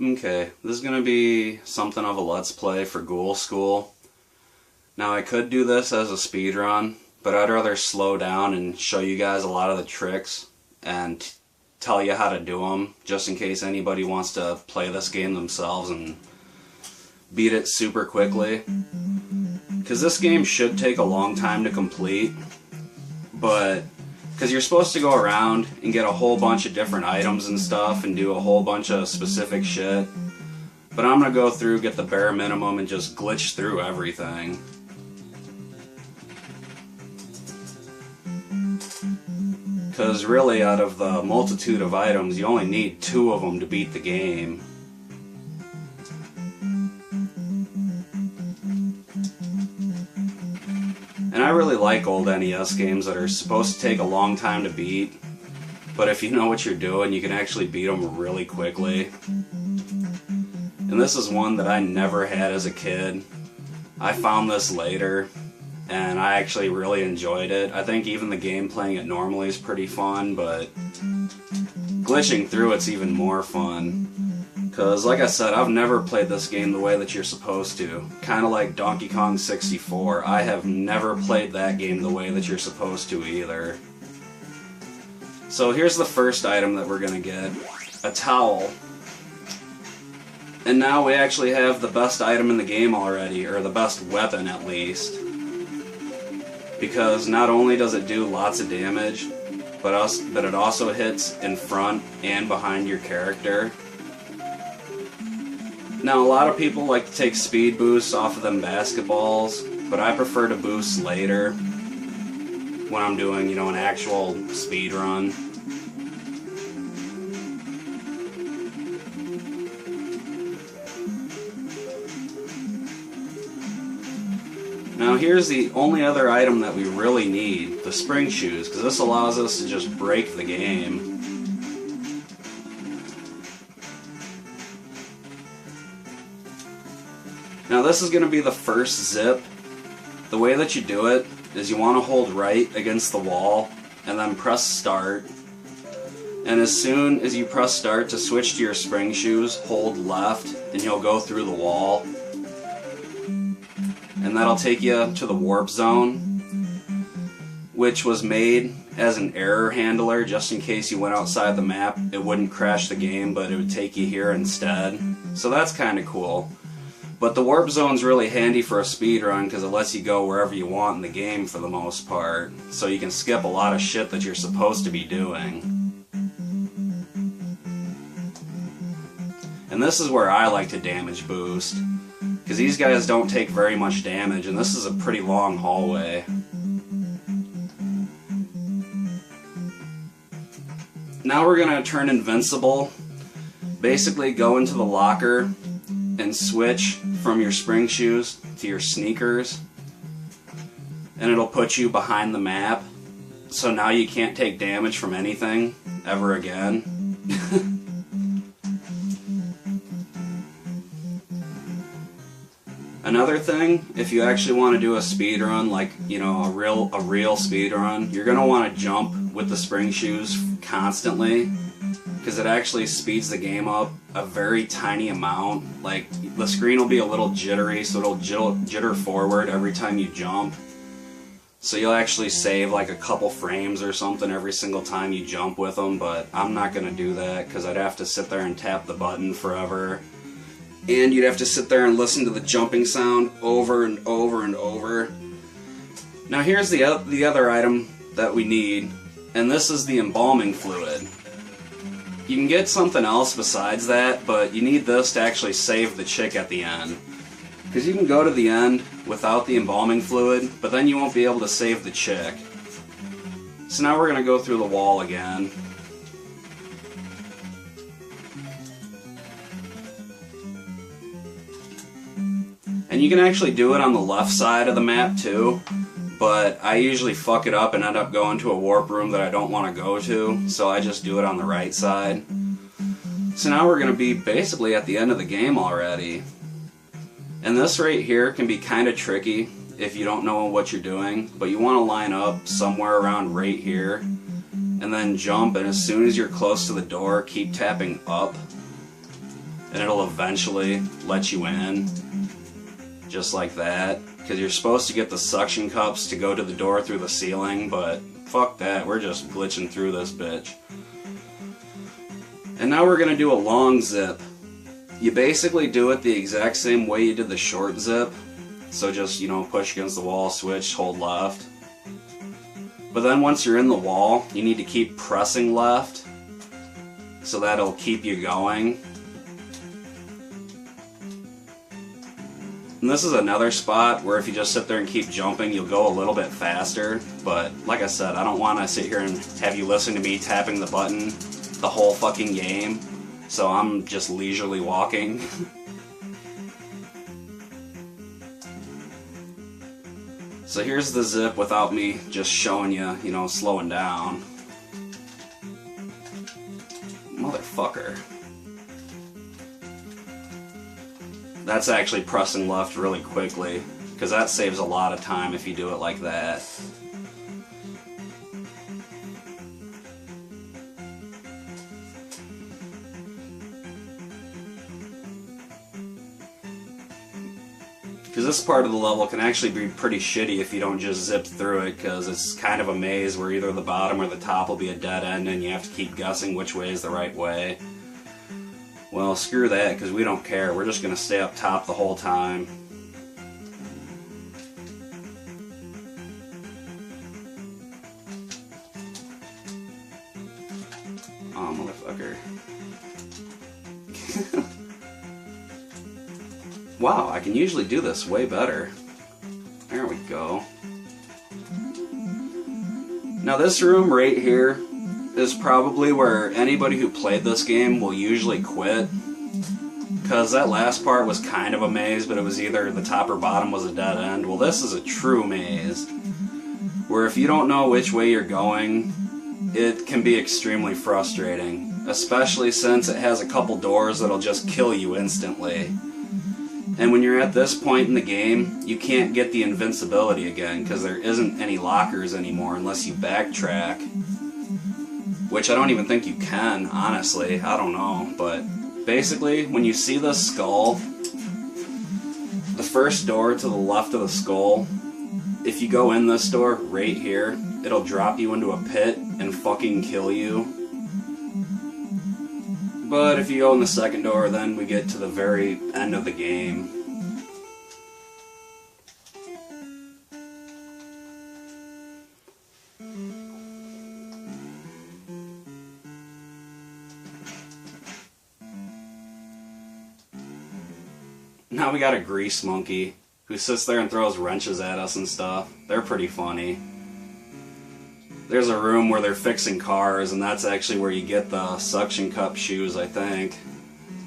Okay, this is going to be something of a let's play for Ghoul School. Now I could do this as a speedrun, but I'd rather slow down and show you guys a lot of the tricks and tell you how to do them, just in case anybody wants to play this game themselves and beat it super quickly. Because this game should take a long time to complete, but because you're supposed to go around and get a whole bunch of different items and stuff and do a whole bunch of specific shit. But I'm going to go through, get the bare minimum, and just glitch through everything. Because really, out of the multitude of items, you only need 2 of them to beat the game. And I really like old NES games that are supposed to take a long time to beat, but if you know what you're doing, you can actually beat them really quickly. And this is one that I never had as a kid. I found this later, and I actually really enjoyed it. I think even the game playing it normally is pretty fun, but glitching through it's even more fun. Because, like I said, I've never played this game the way that you're supposed to. Kind of like Donkey Kong 64. I have never played that game the way that you're supposed to either. So here's the first item that we're going to get. A towel. And now we actually have the best item in the game already, or the best weapon at least. Because not only does it do lots of damage, but it also hits in front and behind your character. Now, a lot of people like to take speed boosts off of them basketballs, but I prefer to boost later when I'm doing, you know, an actual speed run. Now here's the only other item that we really need, the spring shoes, because this allows us to just break the game. Now this is going to be the first zip. The way that you do it is you want to hold right against the wall and then press start. And as soon as you press start to switch to your spring shoes, hold left and you'll go through the wall. And that'll take you to the warp zone, which was made as an error handler just in case you went outside the map. It wouldn't crash the game, but it would take you here instead. So that's kind of cool. But the warp zone's really handy for a speedrun because it lets you go wherever you want in the game for the most part. So you can skip a lot of shit that you're supposed to be doing. And this is where I like to damage boost, because these guys don't take very much damage, and this is a pretty long hallway. Now we're going to turn invincible. Basically go into the locker and switch from your spring shoes to your sneakers, and it'll put you behind the map, so now you can't take damage from anything ever again. Another thing, if you actually want to do a speed run, like, you know, a real speed run, you're going to want to jump with the spring shoes constantly, because it actually speeds the game up a very tiny amount. Like, the screen will be a little jittery, so it'll jitter forward every time you jump. So you'll actually save like a couple frames or something every single time you jump with them, but I'm not going to do that because I'd have to sit there and tap the button forever. And you'd have to sit there and listen to the jumping sound over and over and over. Now here's the other item that we need, and this is the Embalming Fluid. You can get something else besides that, but you need this to actually save the chick at the end. Because you can go to the end without the Embalming Fluid, but then you won't be able to save the chick. So now we're going to go through the wall again. And you can actually do it on the left side of the map too, but I usually fuck it up and end up going to a warp room that I don't want to go to, so I just do it on the right side. So now we're going to be basically at the end of the game already. And this right here can be kind of tricky if you don't know what you're doing, but you want to line up somewhere around right here, and then jump, and as soon as you're close to the door, keep tapping up. and it'll eventually let you in. Just like that. Because you're supposed to get the suction cups to go to the door through the ceiling, but fuck that, we're just glitching through this bitch. And now we're going to do a long zip. You basically do it the exact same way you did the short zip. So just, you know, push against the wall, switch, hold left. But then once you're in the wall, you need to keep pressing left. So that'll keep you going. And this is another spot where if you just sit there and keep jumping, you'll go a little bit faster. But like I said, I don't want to sit here and have you listen to me tapping the button the whole fucking game. So I'm just leisurely walking. So here's the zip without me just showing you, you know, slowing down. Motherfucker. That's actually pressing left really quickly, because that saves a lot of time if you do it like that. Because this part of the level can actually be pretty shitty if you don't just zip through it, because it's kind of a maze where either the bottom or the top will be a dead end and you have to keep guessing which way is the right way. Well, screw that, because we don't care. We're just going to stay up top the whole time. Oh, motherfucker. Wow, I can usually do this way better. There we go. Now this room right here is probably where anybody who played this game will usually quit. Because that last part was kind of a maze, but it was either the top or bottom was a dead end. Well, this is a true maze, where if you don't know which way you're going, it can be extremely frustrating. Especially since it has a couple doors that'll just kill you instantly. And when you're at this point in the game, you can't get the invincibility again, because there isn't any lockers anymore unless you backtrack. Which I don't even think you can, honestly. I don't know. But basically, when you see the skull, the first door to the left of the skull, if you go in this door right here, it'll drop you into a pit and fucking kill you. But if you go in the second door, then we get to the very end of the game. Now we got a grease monkey who sits there and throws wrenches at us and stuff. They're pretty funny. There's a room where they're fixing cars, and that's actually where you get the suction cup shoes, I think.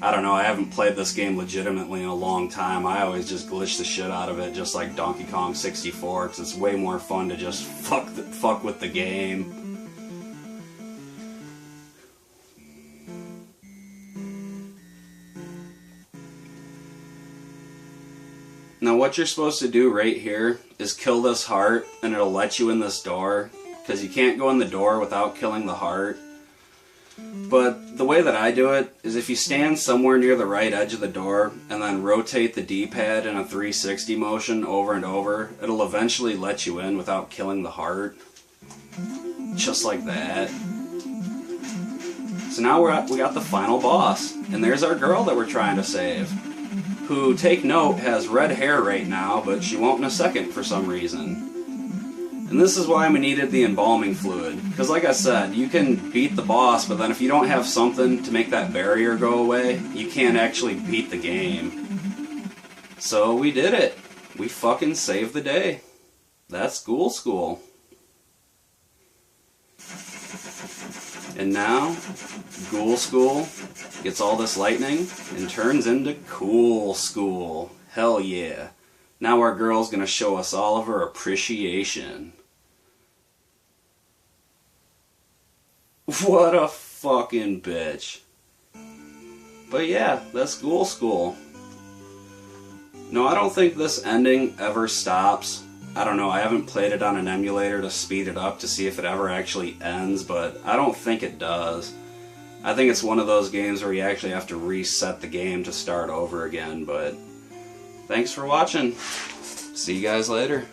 I don't know, I haven't played this game legitimately in a long time. I always just glitch the shit out of it, just like Donkey Kong 64, because it's way more fun to just fuck with the game. Now what you're supposed to do right here is kill this heart, and it'll let you in this door. Because you can't go in the door without killing the heart. But the way that I do it is if you stand somewhere near the right edge of the door and then rotate the D-pad in a 360 motion over and over, it'll eventually let you in without killing the heart. Just like that. So now we got the final boss. And there's our girl that we're trying to save. Who, take note, has red hair right now, but she won't in a second for some reason. And this is why we needed the embalming fluid. Because like I said, you can beat the boss, but then if you don't have something to make that barrier go away, you can't actually beat the game. So we did it. We fucking saved the day. That's Ghoul School. And now, Ghoul School gets all this lightning and turns into Cool School. Hell yeah. Now our girl's gonna show us all of her appreciation. What a fucking bitch. But yeah, that's Ghoul School. No, I don't think this ending ever stops. I don't know, I haven't played it on an emulator to speed it up to see if it ever actually ends, but I don't think it does. I think it's one of those games where you actually have to reset the game to start over again, but thanks for watching. See you guys later.